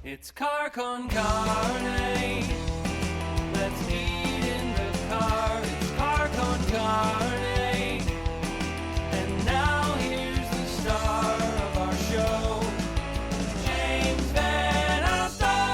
It's car con carne. Let's eat in the car. It's car con carne. And now here's the star of our show, James Van Alstyne.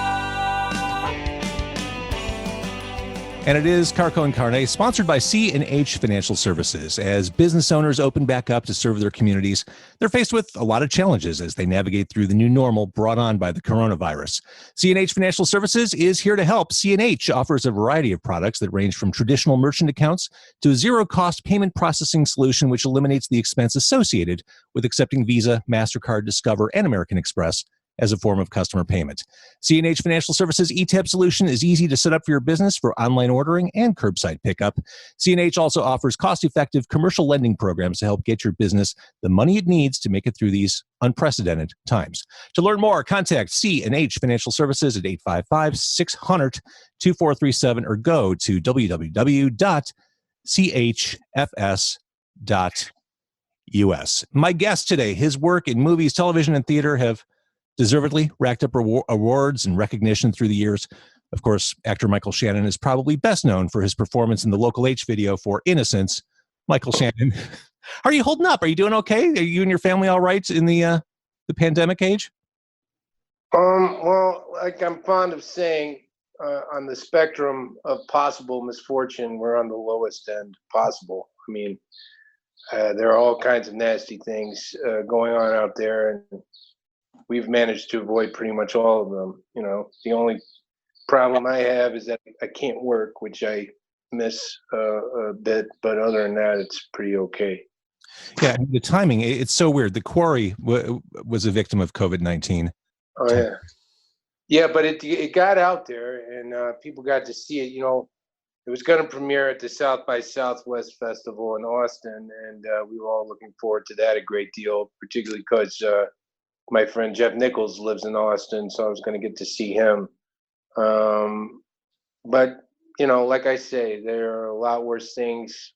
And it is Car con Carne, sponsored by C&H Financial Services. As business owners open back up to serve their communities, they're faced with a lot of challenges as they navigate through the new normal brought on by the coronavirus. C&H Financial Services is here to help. C&H offers a variety of products that range from traditional merchant accounts to a zero-cost payment processing solution which eliminates the expense associated with accepting Visa, MasterCard, Discover, and American Express as a form of customer payment. C&H Financial Services eTap solution is easy to set up for your business for online ordering and curbside pickup. C&H also offers cost-effective commercial lending programs to help get your business the money it needs to make it through these unprecedented times. To learn more, contact C&H Financial Services at 855-600-2437 or go to www.chfs.us. My guest today, his work in movies, television, and theater have deservedly racked up awards and recognition through the years. Of course, actor Michael Shannon is probably best known for his performance in the Local H video for Innocence. Michael Shannon, how are you holding up? Are you doing okay? Are you and your family all right in the pandemic age? Well, like I'm fond of saying, on the spectrum of possible misfortune, we're on the lowest end possible. I mean, there are all kinds of nasty things going on out there, and we've managed to avoid pretty much all of them. You know, the only problem I have is that I can't work, which I miss a bit, but other than that, it's pretty okay. Yeah, the timing, it's so weird. The Quarry was a victim of COVID-19. Oh, yeah. Yeah, but it got out there, and people got to see it. You know, it was going to premiere at the South by Southwest Festival in Austin, and we were all looking forward to that a great deal, particularly because my friend Jeff Nichols lives in Austin, so I was going to get to see him. But, you know, like I say, there are a lot worse things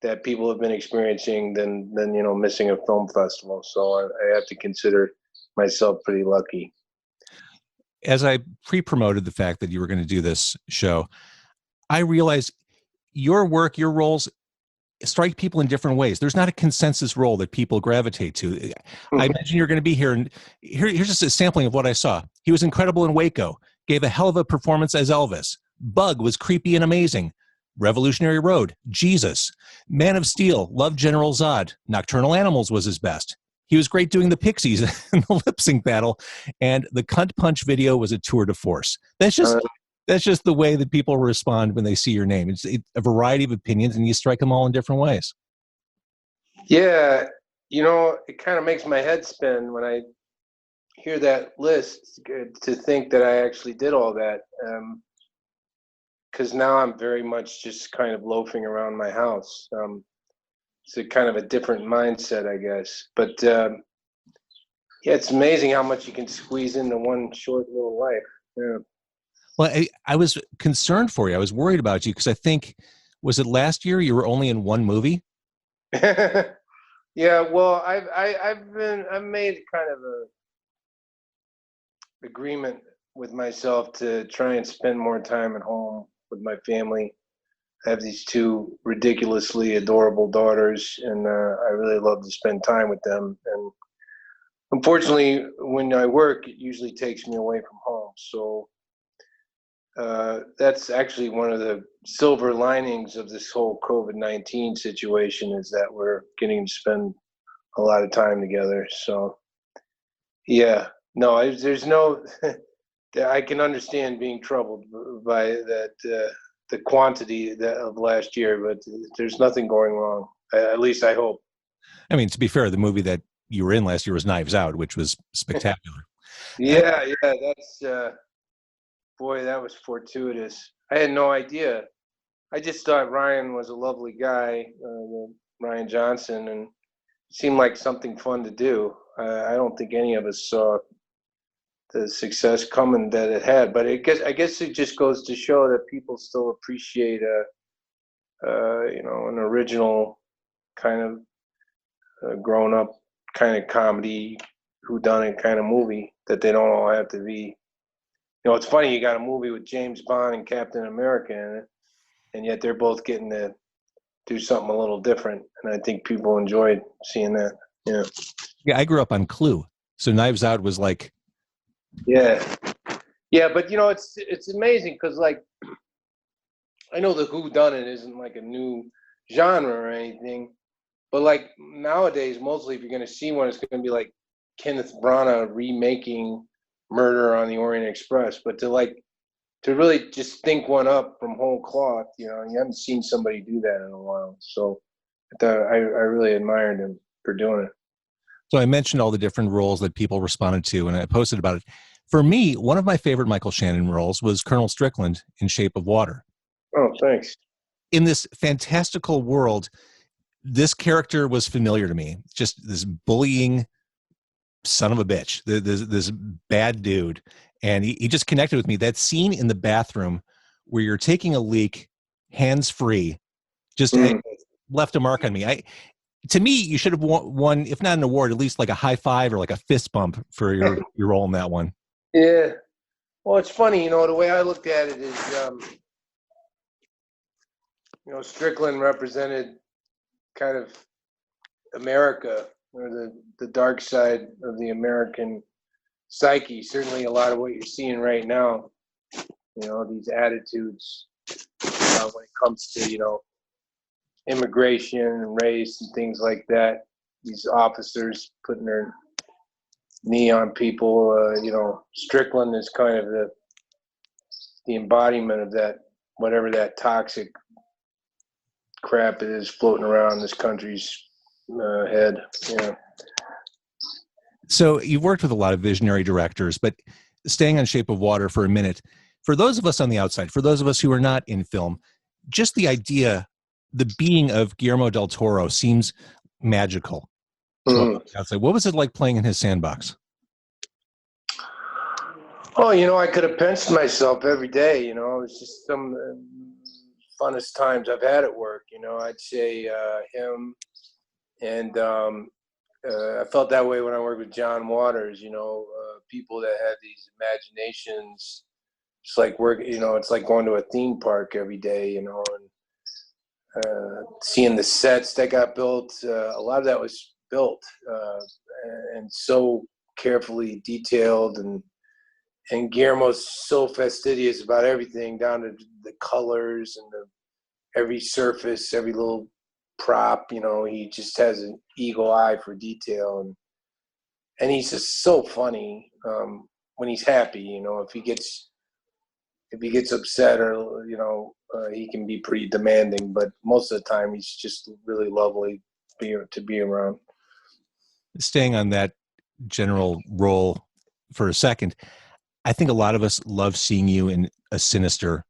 that people have been experiencing than you know, missing a film festival. So I have to consider myself pretty lucky. As I pre-promoted the fact that you were going to do this show, I realized your work, your roles strike people in different ways. There's not a consensus role that people gravitate to. I imagine you're going to be here, and here's just a sampling of what I saw. He was incredible in Waco, gave a hell of a performance as Elvis. Bug was creepy and amazing. Revolutionary Road, Jesus. Man of Steel, loved General Zod. Nocturnal Animals was his best. He was great doing the Pixies in the lip sync battle, and the Cunt Punch video was a tour de force. That's just the way that people respond when they see your name. It's a variety of opinions, and you strike them all in different ways. Yeah, you know, it kind of makes my head spin when I hear that list to think that I actually did all that. Because now I'm very much just kind of loafing around my house. It's a kind of a different mindset, I guess. But yeah, it's amazing how much you can squeeze into one short little life. Yeah. Well, I was concerned for you. I was worried about you because I think, was it last year you were only in one movie? Yeah, well, I've made kind of a agreement with myself to try and spend more time at home with my family. I have these two ridiculously adorable daughters, and I really love to spend time with them. And unfortunately, when I work, it usually takes me away from home. So that's actually one of the silver linings of this whole COVID-19 situation, is that we're getting to spend a lot of time together. So yeah, no, there's no, I can understand being troubled by that, the quantity of last year, but there's nothing going wrong. At least I hope. I mean, to be fair, the movie that you were in last year was Knives Out, which was spectacular. Yeah, that's, boy, that was fortuitous. I had no idea. I just thought Ryan was a lovely guy, Ryan Johnson, and it seemed like something fun to do. I don't think any of us saw the success coming that it had, but I guess it just goes to show that people still appreciate you know, an original kind of grown up kind of comedy, whodunit kind of movie, that they don't all have to be it's funny, you got a movie with James Bond and Captain America in it, and yet they're both getting to do something a little different. And I think people enjoyed seeing that. Yeah. Yeah, I grew up on Clue. So Knives Out was like, Yeah. Yeah, but it's amazing because like I know the whodunit isn't like a new genre or anything, but like nowadays, mostly if you're gonna see one, it's gonna be like Kenneth Branagh remaking Murder on the Orient Express. But to really just think one up from whole cloth, you haven't seen somebody do that in a while. So I really admired him for doing it. so I mentioned all the different roles that people responded to, and I posted about it. For me, one of my favorite Michael Shannon roles was Colonel Strickland in Shape of Water. Oh, thanks. In this fantastical world, this character was familiar to me. Just this bullying son of a bitch, this bad dude. And he just connected with me. That scene in the bathroom where you're taking a leak, hands free, just left a mark on me. To me, you should have won, if not an award, at least like a high five or like a fist bump for your role in that one. Yeah. Well, it's funny, the way I looked at it is, Strickland represented kind of America, or the dark side of the American psyche. Certainly a lot of what you're seeing right now, these attitudes when it comes to, immigration and race and things like that. These officers putting their knee on people, Strickland is kind of the embodiment of that, whatever that toxic crap is floating around this country's head. So you've worked with a lot of visionary directors, but staying on Shape of Water for a minute, for those of us on the outside, for those of us who are not in film, just the idea, the being of Guillermo del Toro seems magical. Outside. What was it like playing in his sandbox? Oh, I could have pinched myself every day. It was just some funnest times I've had at work. I'd say him, and I felt that way when I worked with John Waters. People that had these imaginations. It's like it's like going to a theme park every day. And seeing the sets that got built. A lot of that was built and so carefully detailed, and Guillermo's so fastidious about everything, down to the colors and every surface, every little prop. He just has an eagle eye for detail, and he's just so funny when he's happy. If he gets upset, or he can be pretty demanding, but most of the time he's just really lovely to be around. Staying on that general role for a second, I think a lot of us love seeing you in a sinister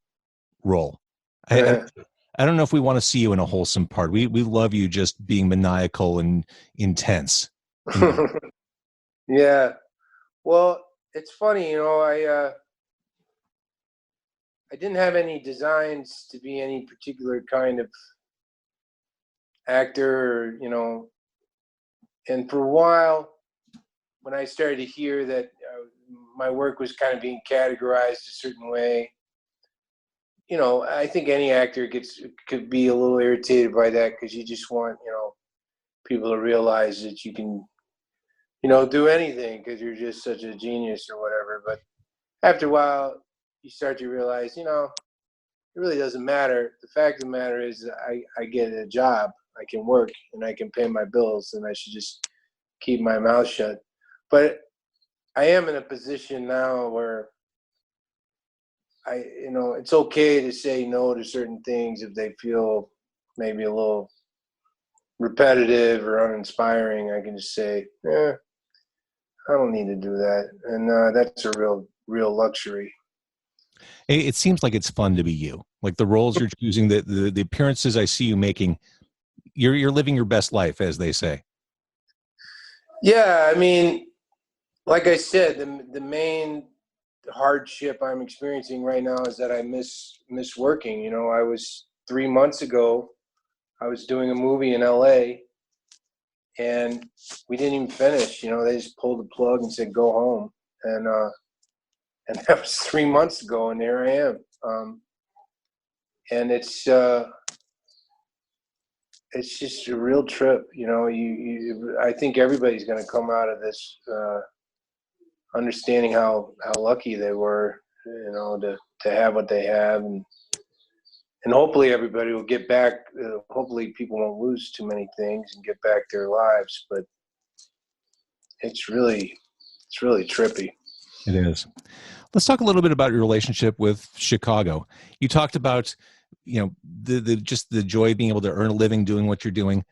role. I don't know if we want to see you in a wholesome part. We love you just being maniacal and intense. Yeah. Well, it's funny, I didn't have any designs to be any particular kind of actor, and for a while, when I started to hear that my work was kind of being categorized a certain way, I think any actor could be a little irritated by that, because you just want, people to realize that you can, do anything because you're just such a genius or whatever. But after a while, you start to realize, it really doesn't matter. The fact of the matter is I get a job, I can work, and I can pay my bills, and I should just keep my mouth shut. But I am in a position now where it's okay to say no to certain things if they feel maybe a little repetitive or uninspiring. I can just say, I don't need to do that. And that's a real luxury. It seems like it's fun to be you. Like the roles you're choosing, the appearances I see you making, you're living your best life, as they say. Yeah, I mean, like I said, the main hardship I'm experiencing right now is that I miss working. I was 3 months ago, I was doing a movie in LA, and we didn't even finish. They just pulled the plug and said, go home. And and that was 3 months ago, and there I am. And it's just a real trip, you know. I think everybody's going to come out of this understanding how lucky they were, you know, to have what they have, and hopefully everybody will get back. Hopefully people won't lose too many things and get back their lives. But it's really trippy. It is. Let's talk a little bit about your relationship with Chicago. You talked about, you know, the just the joy of being able to earn a living doing what you're doing.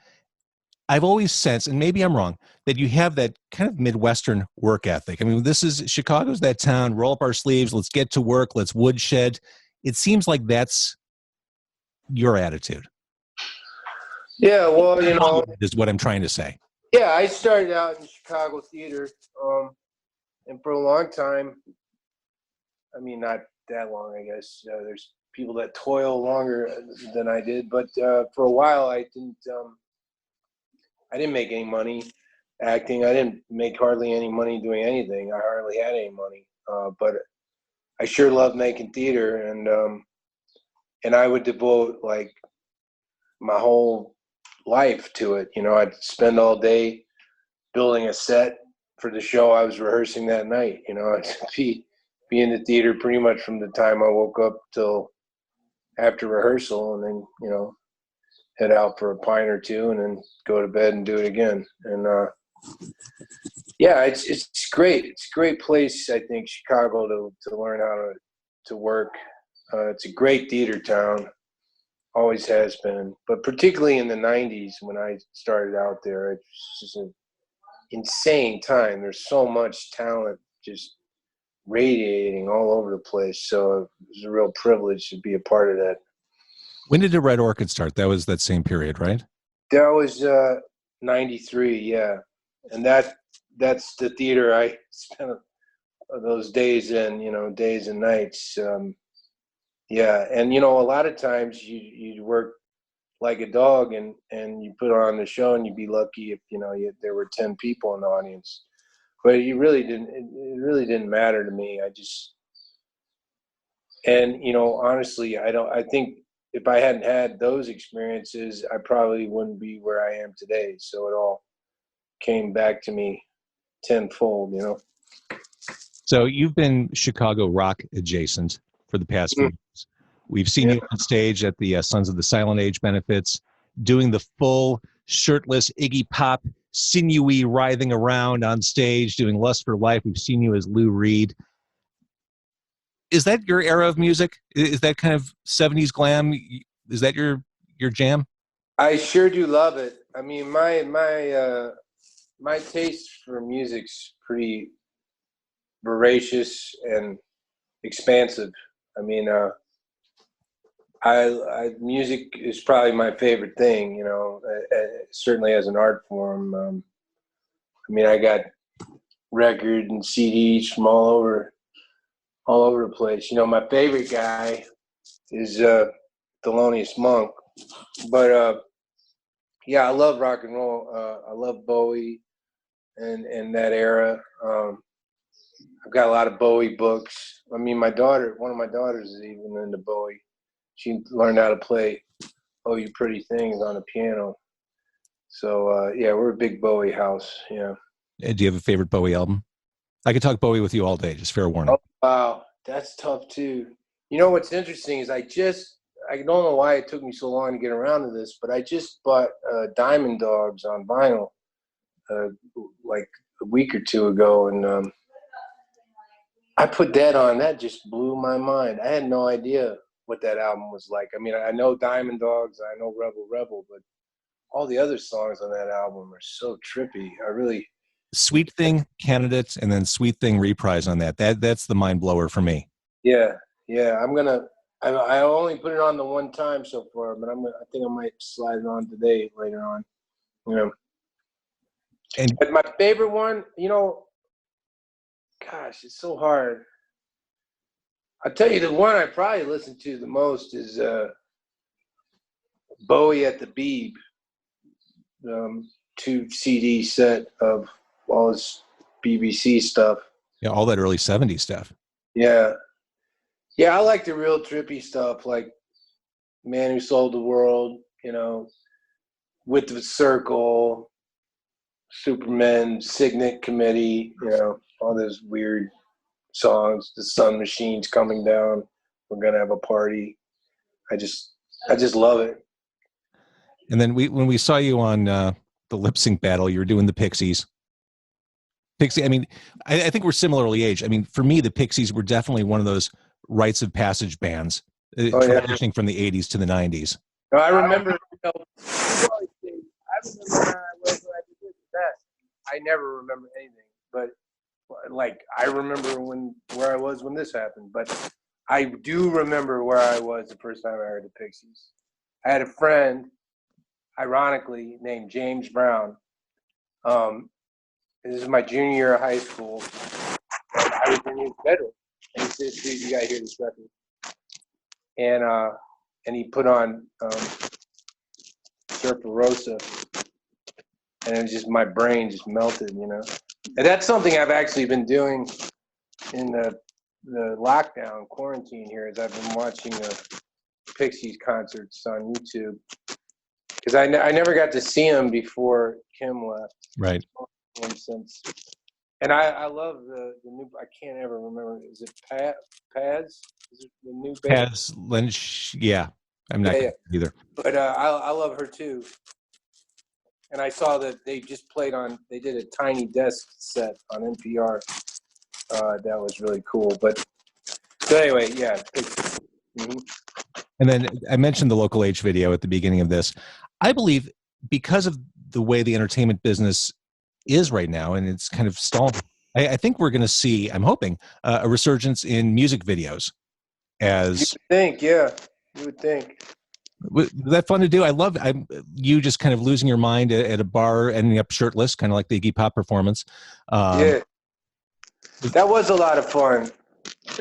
I've always sensed, and maybe I'm wrong, that you have that kind of Midwestern work ethic. I mean, Chicago's that town, roll up our sleeves, let's get to work, let's woodshed. It seems like that's your attitude. Yeah, well, you know, is what I'm trying to say. Yeah, I started out in Chicago theater, and for a long time, I mean, not that long, I guess. There's people that toil longer than I did, but for a while, I didn't make any money acting. I didn't make hardly any money doing anything. I hardly had any money, but I sure loved making theater, and I would devote like my whole life to it. You know, I'd spend all day building a set for the show I was rehearsing that night. You know, I'd be in the theater pretty much from the time I woke up till after rehearsal, and then, you know, head out for a pint or two, and then go to bed and do it again. And yeah, it's great. It's a great place, I think, Chicago, to learn how to work. It's a great theater town, always has been. But particularly in the 90s when I started out there, it's just an insane time. There's so much talent just radiating all over the place. So it was a real privilege to be a part of that. When did A Red Orchid start? That was that same period, right? That was 93, yeah. And that's the theater I spent those days in, you know, days and nights. Yeah, and, you know, a lot of times you'd work like a dog, and you put on the show, and you'd be lucky if, you know, there were 10 people in the audience. But it really didn't matter to me. And, you know, honestly, I think if I hadn't had those experiences, I probably wouldn't be where I am today. So it all came back to me tenfold, you know. So you've been Chicago rock adjacent for the past few years. We've seen you on stage at the Sons of the Silent Age benefits, doing the full shirtless Iggy Pop, sinewy writhing around on stage, doing Lust for Life. We've seen you as Lou Reed. Is that your era of music? Is that kind of 70s glam? Is that your jam? I sure do love it. I mean, my taste for music's pretty voracious and expansive. I mean, music is probably my favorite thing, you know, certainly as an art form. I mean, I got records and CDs from all over the place. You know, my favorite guy is Thelonious Monk, but yeah, I love rock and roll. I love Bowie and that era. I've got a lot of Bowie books. I mean, one of my daughters is even into Bowie. She learned how to play "Oh You Pretty Things" on the piano. So yeah, we're a big Bowie house. Yeah. Do you have a favorite Bowie album? I could talk Bowie with you all day. Just fair warning. Oh, wow, that's tough too. You know what's interesting is I don't know why it took me so long to get around to this, but I just bought Diamond Dogs on vinyl like a week or two ago, and I put that on. That just blew my mind. I had no idea what that album was like. I mean, I know Diamond Dogs, I know Rebel Rebel, but all the other songs on that album are so trippy. I really Sweet Thing candidate, and then Sweet Thing reprise on that's the mind blower for me. Yeah. I only put it on the one time so far, but I think I might slide it on today later on. You know. But my favorite one, you know, gosh, it's so hard. I'll tell you, the one I probably listen to the most is Bowie at the Beeb, 2 CD set of all his BBC stuff. Yeah, all that early 70s stuff. Yeah. Yeah, I like the real trippy stuff, like Man Who Sold the World, With the Circle, Superman, Signet Committee, all those weird songs. The Sun Machine's coming down. We're gonna have a party. I just love it. And then when we saw you on the lip sync battle, you were doing the Pixies. I mean, I think we're similarly aged. I mean, for me, the Pixies were definitely one of those rites of passage bands, Oh yeah. transitioning from the 80s to the 90s. No, I remember. People always say, I remember when I was when I did the best. I never remember anything, but like I remember where I was when this happened. But I do remember where I was the first time I heard the Pixies. I had a friend, ironically named James Brown. This is my junior year of high school. And I was in his bedroom, and he said, "Dude, you gotta hear this record." And he put on Surfer Rosa, and it was just my brain just melted, And that's something I've actually been doing in the lockdown quarantine here. Is I've been watching the Pixies concerts on YouTube because I never got to see them before Kim left. Right. For instance. And I love the new. I can't ever remember. Is it Paz? Is it the new band? Paz Lynch. Yeah, I'm not either. But I love her too. And I saw that they just played on. They did a Tiny Desk set on NPR. That was really cool. But so anyway, yeah. Mm-hmm. And then I mentioned the local age video at the beginning of this. I believe because of the way the entertainment business is right now, and it's kind of stalled. I think we're going to see, I'm hoping, a resurgence in music videos. As you would think. Was that fun to do? I love you just kind of losing your mind at a bar, ending up shirtless, kind of like the Iggy Pop performance. Yeah, that was a lot of fun.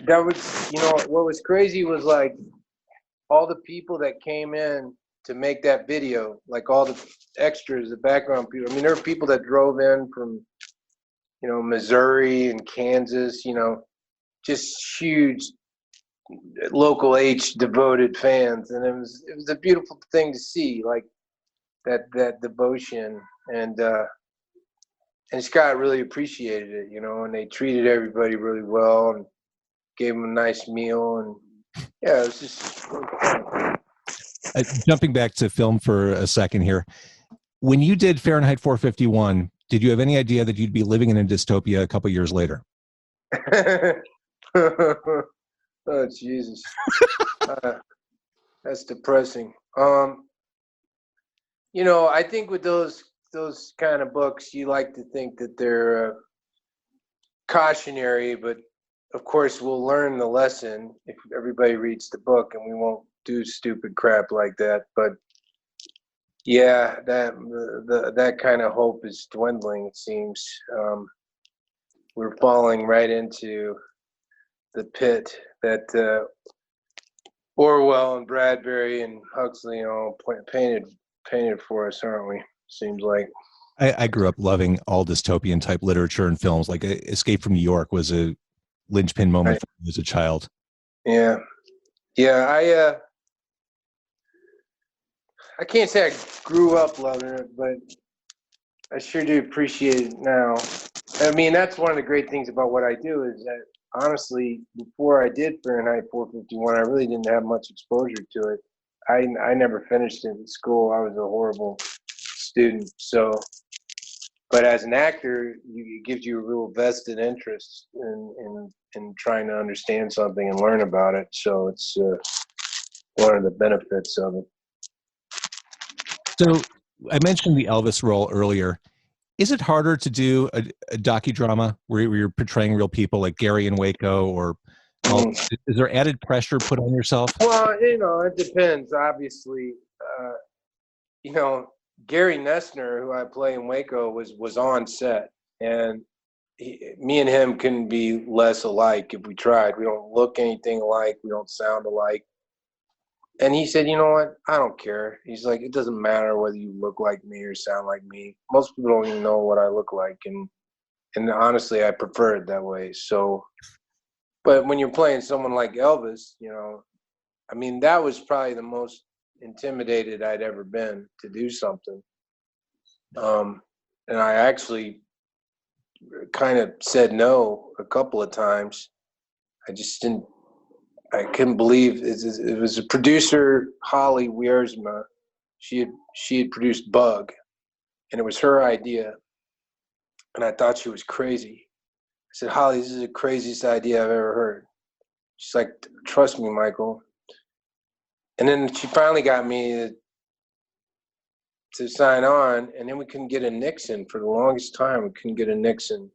That was, what was crazy was like all the people that came in to make that video, like all the extras, the background people. I mean, there were people that drove in from, Missouri and Kansas, just huge local H devoted fans. And it was a beautiful thing to see, like that devotion. And Scott really appreciated it, and they treated everybody really well and gave them a nice meal. And yeah, it was just really fun. Jumping back to film for a second here. When you did Fahrenheit 451, did you have any idea that you'd be living in a dystopia a couple years later? Oh, Jesus. That's depressing. I think with those kind of books, you like to think that they're cautionary, but of course we'll learn the lesson if everybody reads the book, and we won't do stupid crap like that. But yeah, that kind of hope is dwindling, it seems. We're falling right into the pit that Orwell and Bradbury and Huxley painted for us, aren't we? Seems like. I grew up loving all dystopian type literature and films. Like Escape from New York was a linchpin moment for me as a child. Yeah. I can't say I grew up loving it, but I sure do appreciate it now. I mean, that's one of the great things about what I do is that, honestly, before I did Fahrenheit 451, I really didn't have much exposure to it. I never finished it in school. I was a horrible student. So, but as an actor, it gives you a real vested interest in trying to understand something and learn about it. So it's one of the benefits of it. So I mentioned the Elvis role earlier. Is it harder to do a docudrama where you're portraying real people like Gary in Waco, or is there added pressure put on yourself? Well, it depends. Obviously, Gary Nessner, who I play in Waco, was on set, and me and him couldn't be less alike if we tried. We don't look anything alike. We don't sound alike. And he said, "You know what? I don't care." He's like, "It doesn't matter whether you look like me or sound like me. Most people don't even know what I look like, and honestly, I prefer it that way." So, But when you're playing someone like Elvis, you know, I mean, that was probably the most intimidated I'd ever been to do something. And I actually kind of said no a couple of times. I couldn't believe it was a producer, Holly Wiersma. She had produced Bug, and it was her idea. And I thought she was crazy. I said, Holly, this is the craziest idea I've ever heard. She's like, trust me, Michael. And then she finally got me to sign on, and then we couldn't get a Nixon for the longest time. We couldn't get a Nixon.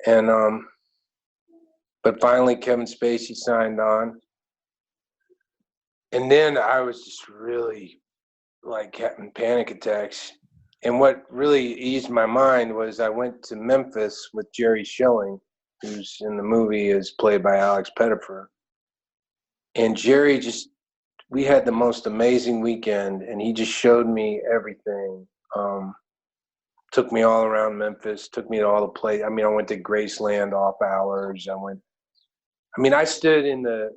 And but finally Kevin Spacey signed on. And then I was just really like having panic attacks. And what really eased my mind was I went to Memphis with Jerry Schilling, who's in the movie is played by Alex Pettyfer. And Jerry we had the most amazing weekend, and he just showed me everything. Took me all around Memphis, took me to all the places. I mean, I went to Graceland off hours. I stood in the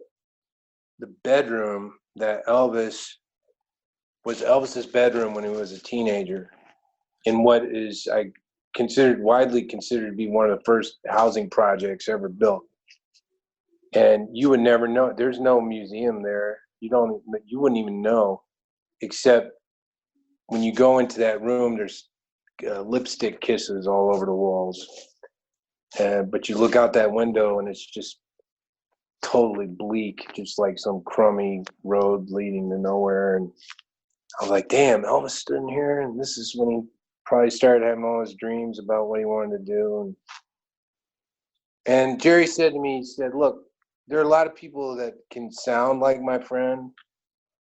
bedroom that Elvis's bedroom when he was a teenager, in what is widely considered to be one of the first housing projects ever built. And you would never know. There's no museum there. You wouldn't even know, except when you go into that room, there's lipstick kisses all over the walls. But you look out that window and it's just totally bleak, just like some crummy road leading to nowhere. And I was like, damn, Elvis stood in here, and this is when he probably started having all his dreams about what he wanted to do. And Jerry said to me, he said, look, there are a lot of people that can sound like my friend.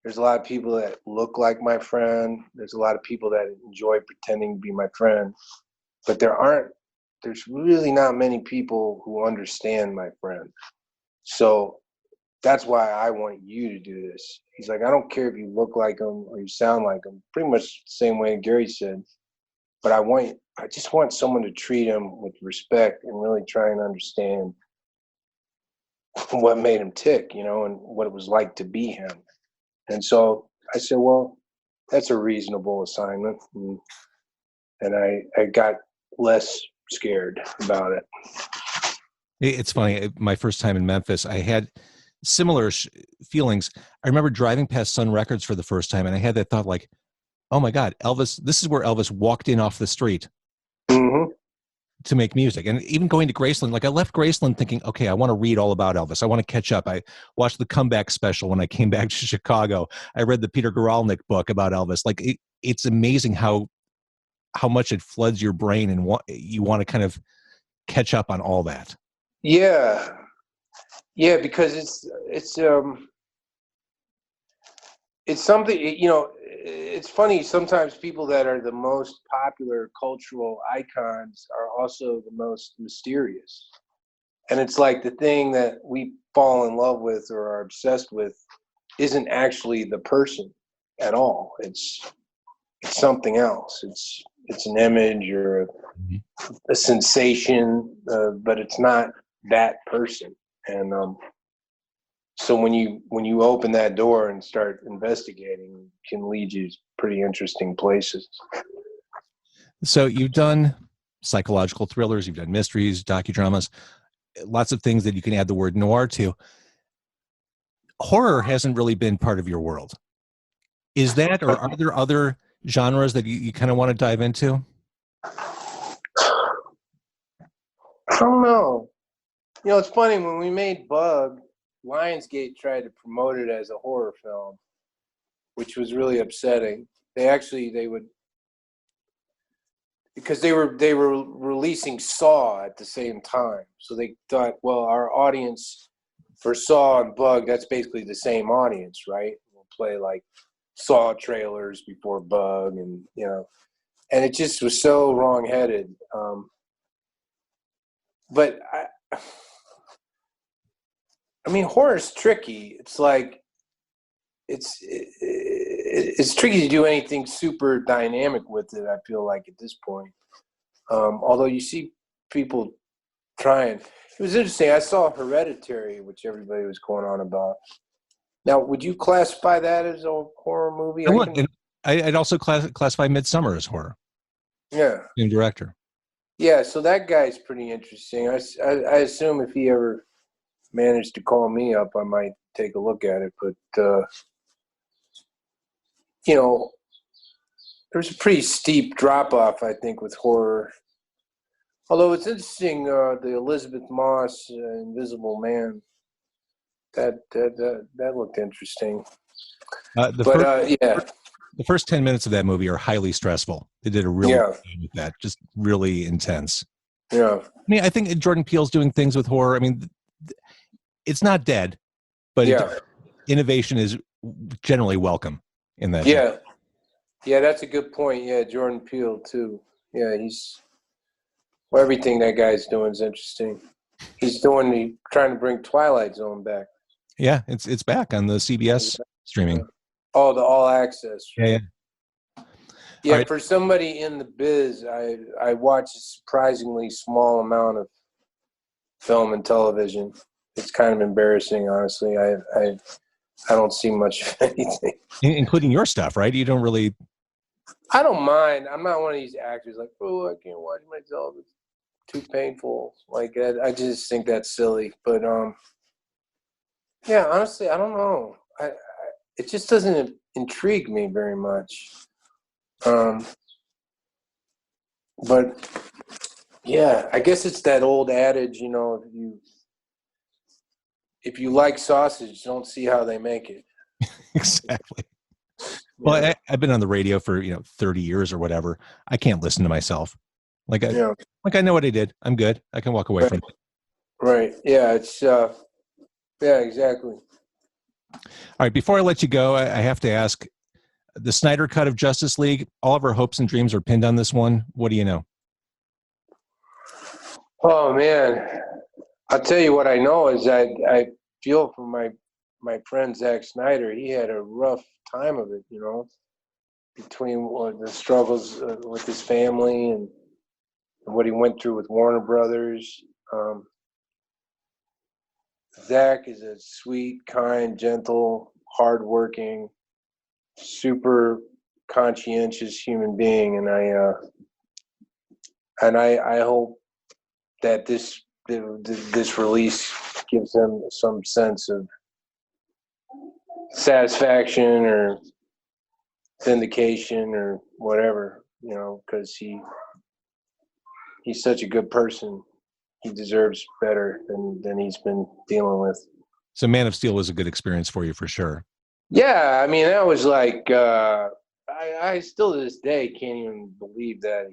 There's a lot of people that look like my friend. There's a lot of people that enjoy pretending to be my friend. But there's really not many people who understand my friend. So that's why I want you to do this. He's like, I don't care if you look like him or you sound like him. Pretty much the same way Gary said. But I just want someone to treat him with respect and really try and understand what made him tick, you know, and what it was like to be him. And so I said, well, that's a reasonable assignment. And I got less scared about it. It's funny. My first time in Memphis, I had similar feelings. I remember driving past Sun Records for the first time, and I had that thought like, oh my God, Elvis, this is where Elvis walked in off the street to make music. And even going to Graceland, like I left Graceland thinking, okay, I want to read all about Elvis. I want to catch up. I watched the Comeback special when I came back to Chicago. I read the Peter Guralnick book about Elvis. Like it's amazing how much it floods your brain, and you want to kind of catch up on all that. Yeah, because it's something, you know. It's funny, sometimes people that are the most popular cultural icons are also the most mysterious. And it's like the thing that we fall in love with or are obsessed with isn't actually the person at all. It's something else. It's an image or a sensation, but it's not that person. And so when you open that door and start investigating, it can lead you to pretty interesting places. So you've done psychological thrillers, you've done mysteries, docudramas, lots of things that you can add the word noir to. Horror hasn't really been part of your world. Is that, or are there other genres that you kind of want to dive into? I don't know. You know, it's funny, when we made Bug, Lionsgate tried to promote it as a horror film, which was really upsetting. Because they were releasing Saw at the same time. So they thought, well, our audience for Saw and Bug, that's basically the same audience, right? We'll play like Saw trailers before Bug, and you know, and it just was so wrong-headed. But I mean, horror's tricky. It's like it's tricky to do anything super dynamic with it, I feel like, at this point. Although you see people Trying. It was interesting. I saw Hereditary, which everybody was going on about. Now, would you classify that as a horror movie? I would. And I'd also classify Midsummer as horror. Yeah. Same director. Yeah, so that guy's pretty interesting. I assume if he ever managed to call me up, I might take a look at it. But, there's a pretty steep drop-off, I think, with horror. Although it's interesting, the Elizabeth Moss Invisible Man, that looked interesting. The first 10 minutes of that movie are highly stressful. They did a really good job with that, just really intense. Yeah. I mean, I think Jordan Peele's doing things with horror. I mean, it's not dead, but innovation is generally welcome in that. Yeah. Yeah, that's a good point. Yeah, Jordan Peele, too. Yeah, everything that guy's doing is interesting. He's trying to bring Twilight Zone back. Yeah, it's back on the CBS streaming. Oh, the All Access. Yeah. Yeah, right. For somebody in the biz, I watch a surprisingly small amount of film and television. It's kind of embarrassing, honestly. I don't see much of anything. Including your stuff, right? You don't really... I don't mind. I'm not one of these actors like, oh, I can't watch myself. It's too painful. Like, I just think that's silly. But, yeah, honestly, I don't know. It just doesn't intrigue me very much. But yeah, I guess it's that old adage, if you like sausage, don't see how they make it. Exactly. Well, I've been on the radio for 30 years or whatever. I can't listen to myself. I know what I did. I'm good. I can walk away from it. Right. Yeah. It's yeah, exactly. All right. Before I let you go, I have to ask: the Snyder Cut of Justice League. All of our hopes and dreams are pinned on this one. What do you know? Oh man, I'll tell you what I know is I feel for my friend Zack Snyder. He had a rough time of it, between the struggles with his family and what he went through with Warner Brothers. Zack is a sweet, kind, gentle, hardworking, super conscientious human being, and I hope that this release gives him some sense of satisfaction or vindication or whatever, because he's such a good person. He deserves better than he's been dealing with. So Man of Steel was a good experience for you for sure. Yeah, I mean, that was like, I still to this day can't even believe that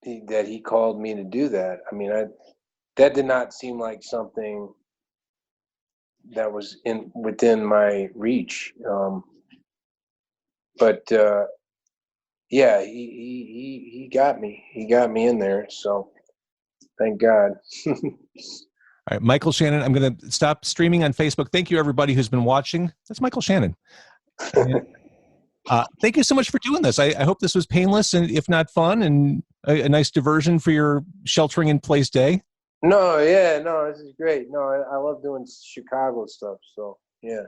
he called me to do that. I mean, that did not seem like something that was within my reach. But yeah, he got me. He got me in there. So thank God. All right, Michael Shannon, I'm going to stop streaming on Facebook. Thank you, everybody who's been watching. That's Michael Shannon. Thank you so much for doing this. I hope this was painless and, if not fun, and a nice diversion for your sheltering in place day. No, this is great. No, I love doing Chicago stuff. So, yeah.